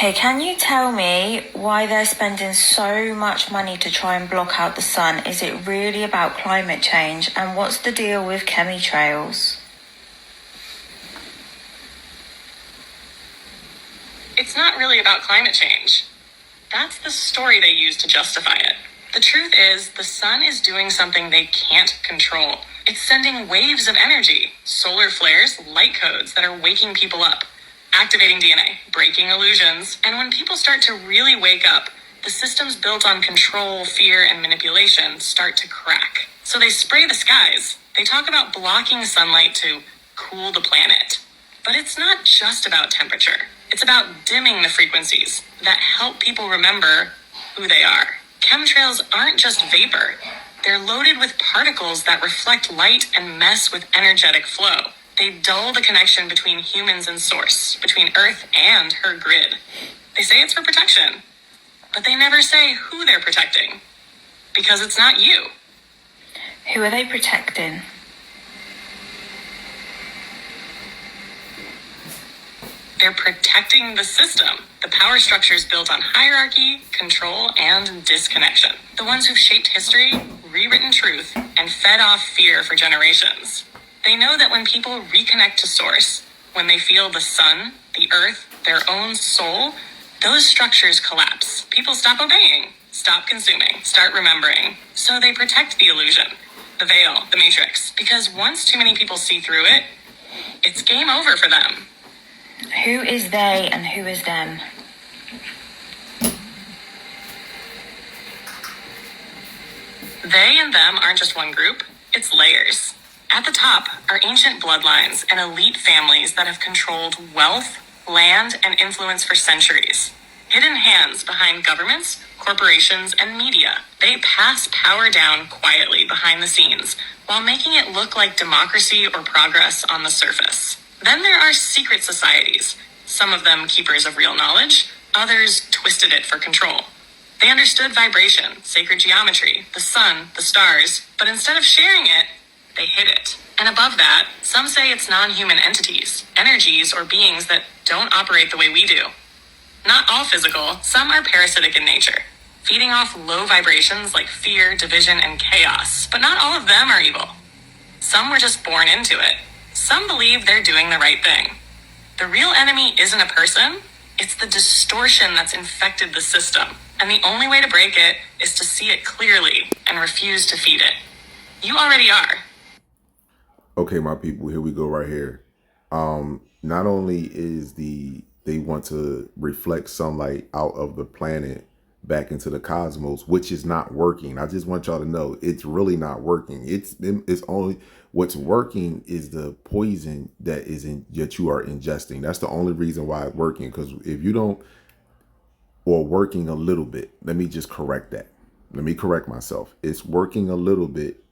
Okay, can you tell me why they're spending so much money to try and block out the sun? Is it really about climate change? And what's the deal with chemtrails? It's not really about climate change. That's the story they use to justify it. The truth is, the sun is doing something they can't control. It's sending waves of energy, solar flares, light codes that are waking people up, activating DNA, breaking illusions, and when people start to really wake up, the systems built on control, fear, and manipulation start to crack. So they spray the skies. They talk about blocking sunlight to cool the planet. But it's not just about temperature. It's about dimming the frequencies that help people remember who they are. Chemtrails aren't just vapor. They're loaded with particles that reflect light and mess with energetic flow. They dull the connection between humans and source, between Earth and her grid. They say it's for protection, but they never say who they're protecting. Because it's not you. Who are they protecting? They're protecting the system, the power structures built on hierarchy, control, and disconnection. The ones who've shaped history, rewritten truth, and fed off fear for generations. They know that when people reconnect to source, when they feel the sun, the earth, their own soul, those structures collapse. People stop obeying, stop consuming, start remembering. So they protect the illusion, the veil, the matrix. Because once too many people see through it, it's game over for them. Who is they and who is them? They and them aren't just one group, it's layers. At the top are ancient bloodlines and elite families that have controlled wealth, land, and influence for centuries. Hidden hands behind governments, corporations, and media. They pass power down quietly behind the scenes while making it look like democracy or progress on the surface. Then there are secret societies, some of them keepers of real knowledge, others twisted it for control. They understood vibration, sacred geometry, the sun, the stars, but instead of sharing it, they hid it. And above that, some say it's non-human entities, energies or beings that don't operate the way we do. Not all physical, some are parasitic in nature, feeding off low vibrations like fear, division, and chaos. But not all of them are evil. Some were just born into it. Some believe they're doing the right thing. The real enemy isn't a person, it's the distortion that's infected the system. And the only way to break it is to see it clearly and refuse to feed it. You already are. Okay, my people, here we go right here. Not only is they want to reflect sunlight out of the planet back into the cosmos, which is not working. I just want y'all to know it's really not working. It's only what's working is the poison that you are ingesting. That's the only reason why it's working. Because if you don't, or working a little bit, let me just correct that. Let me correct myself. It's working a little bit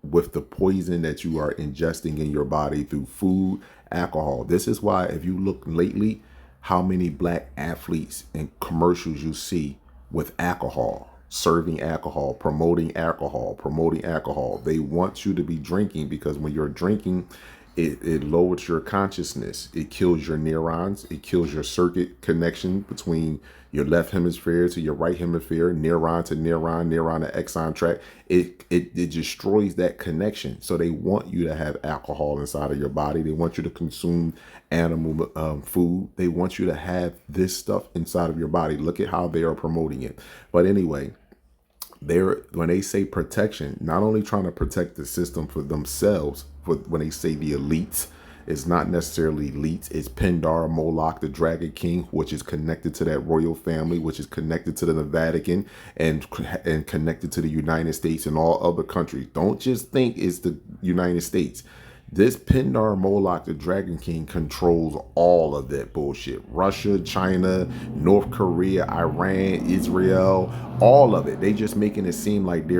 with the poison that you are ingesting in your body through food, alcohol. This is why if you look lately, how many black athletes and commercials you see with alcohol, serving alcohol, promoting alcohol, promoting alcohol. They want you to be drinking because when you're drinking, it lowers your consciousness. It kills your neurons. It kills your circuit connection between your left hemisphere to your right hemisphere, neuron to neuron, neuron to axon tract. It destroys that connection. So they want you to have alcohol inside of your body. They want you to consume animal food. They want you to have this stuff inside of your body. Look at how they are promoting it. But anyway, when they say protection, not only trying to protect the system for themselves, when they say the elites, it's not necessarily elites. It's Pindar, Moloch, the Dragon King, which is connected to that royal family, which is connected to the Vatican and connected to the United States and all other countries. Don't just think it's the United States. This Pindar, Moloch, the Dragon King controls all of that bullshit. Russia, China, North Korea, Iran, Israel, all of it. They just making it seem like they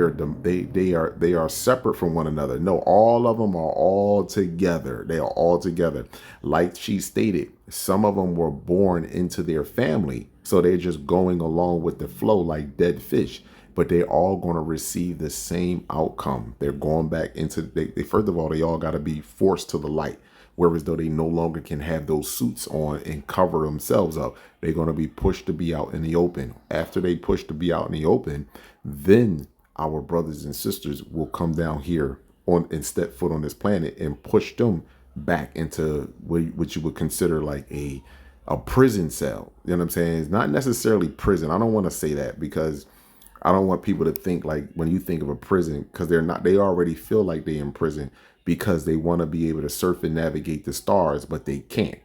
are separate from one another. No, all of them are all together. They are all together. Like she stated, some of them were born into their family, so they're just going along with the flow like dead fish. But they're all going to receive the same outcome. They're going back into, first of all, they all got to be forced to the light. whereas though they no longer can have those suits on and cover themselves up. They're going to be pushed to be out in the open. After they push to be out in the open, then our brothers and sisters will come down here on and step foot on this planet and push them back into what you would consider like a prison cell. You know what I'm saying? It's not necessarily prison. I don't want to say that because I don't want people to think like when you think of a prison, because they're not, they already feel like they're in prison because they want to be able to surf and navigate the stars, but they can't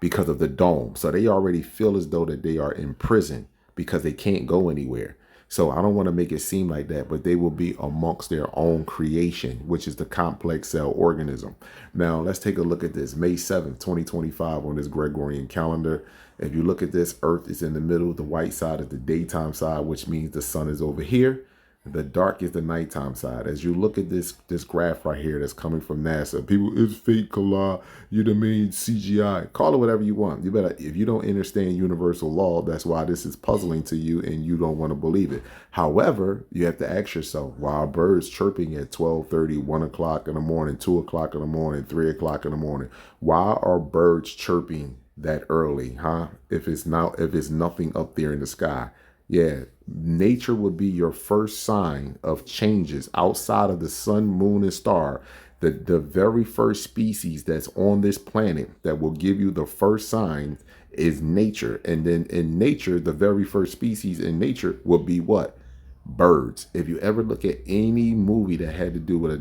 because of the dome. So they already feel as though that they are in prison because they can't go anywhere. So I don't want to make it seem like that, but they will be amongst their own creation, which is the complex cell organism. Now, let's take a look at this. May 7th, 2025 on this Gregorian calendar. If you look at this, Earth is in the middle. The white side is the daytime side, which means the sun is over here. The dark is the nighttime side. As you look at this graph right here that's coming from NASA, people, it's fake, Kala. You done made CGI. Call it whatever you want. You better, if you don't understand universal law, that's why this is puzzling to you and you don't want to believe it. However, you have to ask yourself, why are birds chirping at 12:30, 1 o'clock in the morning, 2 o'clock in the morning, 3 o'clock in the morning? Why are birds chirping that early, huh? If it's nothing up there in the sky. Yeah, nature would be your first sign of changes outside of the sun, moon, and star. The very first species that's on this planet that will give you the first sign is nature. And then in nature, the very first species in nature will be what? Birds. If you ever look at any movie that had to do with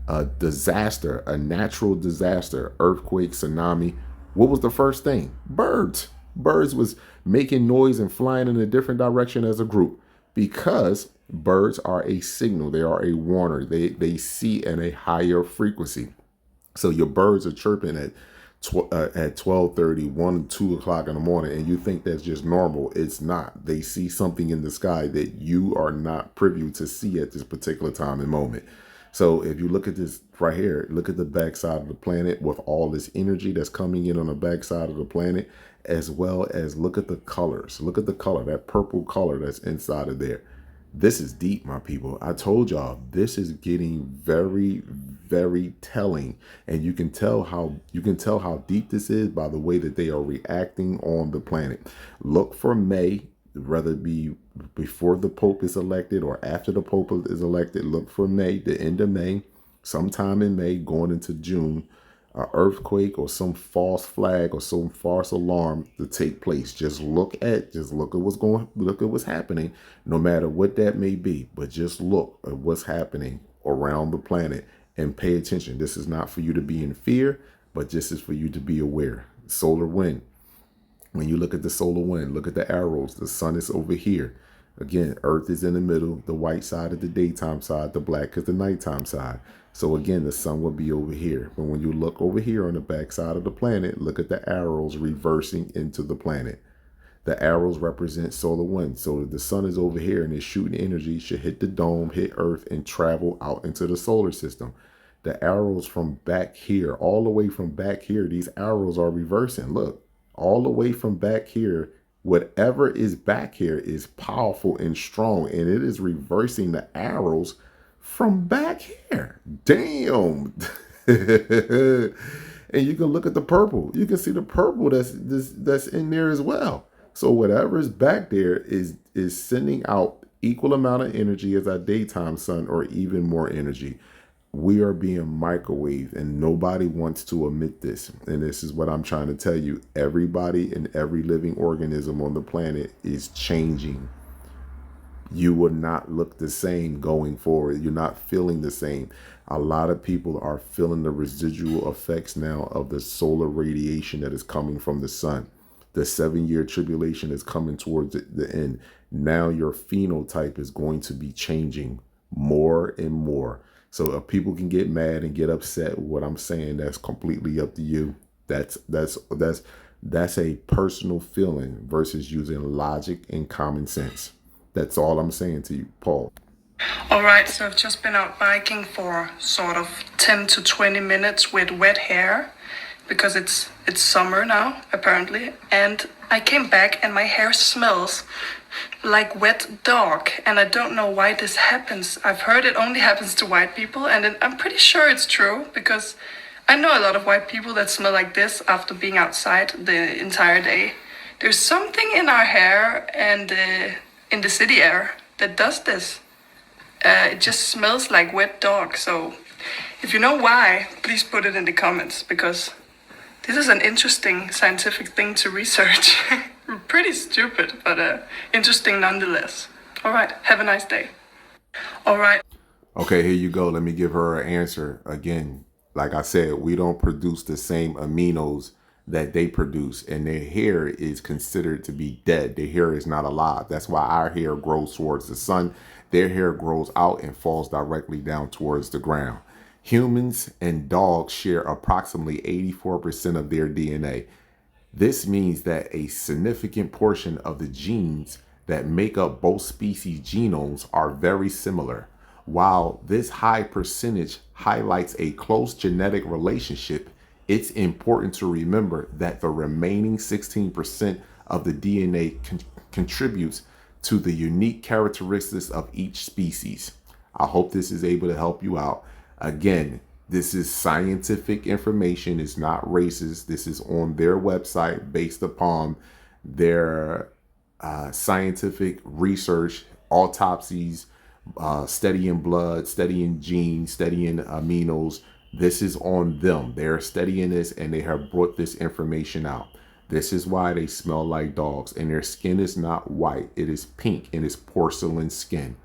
a disaster, a natural disaster, earthquake, tsunami, what was the first thing? Birds. Birds was making noise and flying in a different direction as a group because birds are a signal. They are a warner. They see at a higher frequency. So your birds are chirping at 12:30, 1, 2 o'clock in the morning, and you think that's just normal. It's not. They see something in the sky that you are not privy to see at this particular time and moment. So if you look at this right here, look at the backside of the planet with all this energy that's coming in on the backside of the planet, as well as look at the colors. Look at the color, that purple color that's inside of there. This is deep, my people. I told y'all this is getting very, very telling, and you can tell how deep this is by the way that they are reacting on the planet. Look for May, whether it be before the Pope is elected or after the Pope is elected. Look for May, the end of May, sometime in May, going into June, an earthquake or some false flag or some false alarm to take place. Just look at what's happening, no matter what that may be. But just look at what's happening around the planet and pay attention. This is not for you to be in fear, but this is for you to be aware. Solar wind. When you look at the solar wind, look at the arrows. The sun is over here. Again, Earth is in the middle. The white side is the daytime side. The black is the nighttime side. So again, the sun will be over here. But when you look over here on the back side of the planet, look at the arrows reversing into the planet. The arrows represent solar wind. So the sun is over here and it's shooting energy, should hit the dome, hit Earth, and travel out into the solar system. The arrows from back here, all the way from back here, these arrows are reversing. Look, all the way from back here, whatever is back here is powerful and strong, and it is reversing the arrows from back here. Damn. And you can look at the purple. You can see the purple that's in there as well. So whatever is back there is sending out equal amount of energy as our daytime sun, or even more energy. We are being microwaved, and nobody wants to admit this. And this is what I'm trying to tell you. Everybody and every living organism on the planet is changing. You will not look the same going forward. You're not feeling the same. A lot of people are feeling the residual effects now of the solar radiation that is coming from the sun. The 7-year tribulation is coming towards the end. Now your phenotype is going to be changing more and more. So if people can get mad and get upset with what I'm saying, that's completely up to you. That's a personal feeling versus using logic and common sense. That's all I'm saying to you, Paul. All right, so I've just been out biking for sort of 10 to 20 minutes with wet hair because it's summer now, apparently. And I came back and my hair smells like wet dog, and I don't know why this happens. I've heard it only happens to white people, and I'm pretty sure it's true because I know a lot of white people that smell like this after being outside the entire day. There's something in our hair and in the city air that does this. It just smells like wet dog. So if you know why, please put it in the comments, because this is an interesting scientific thing to research. Pretty stupid, but interesting nonetheless. All right, have a nice day. All right. Okay, here you go. Let me give her an answer. Again, like I said, we don't produce the same aminos that they produce, and their hair is considered to be dead. Their hair is not alive. That's why our hair grows towards the sun. Their hair grows out and falls directly down towards the ground. Humans and dogs share approximately 84% of their DNA. This means that a significant portion of the genes that make up both species' genomes are very similar. While this high percentage highlights a close genetic relationship, it's important to remember that the remaining 16% of the DNA contributes to the unique characteristics of each species. I hope this is able to help you out. Again, this is scientific information. It's not racist. This is on their website based upon their scientific research, autopsies, studying blood, studying genes, studying aminos. This is on them. They're studying this and they have brought this information out. This is why they smell like dogs, and their skin is not white. It is pink and it's porcelain skin.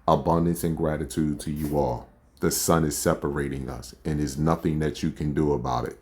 Abundance and gratitude to you all. The sun is separating us, and there's nothing that you can do about it.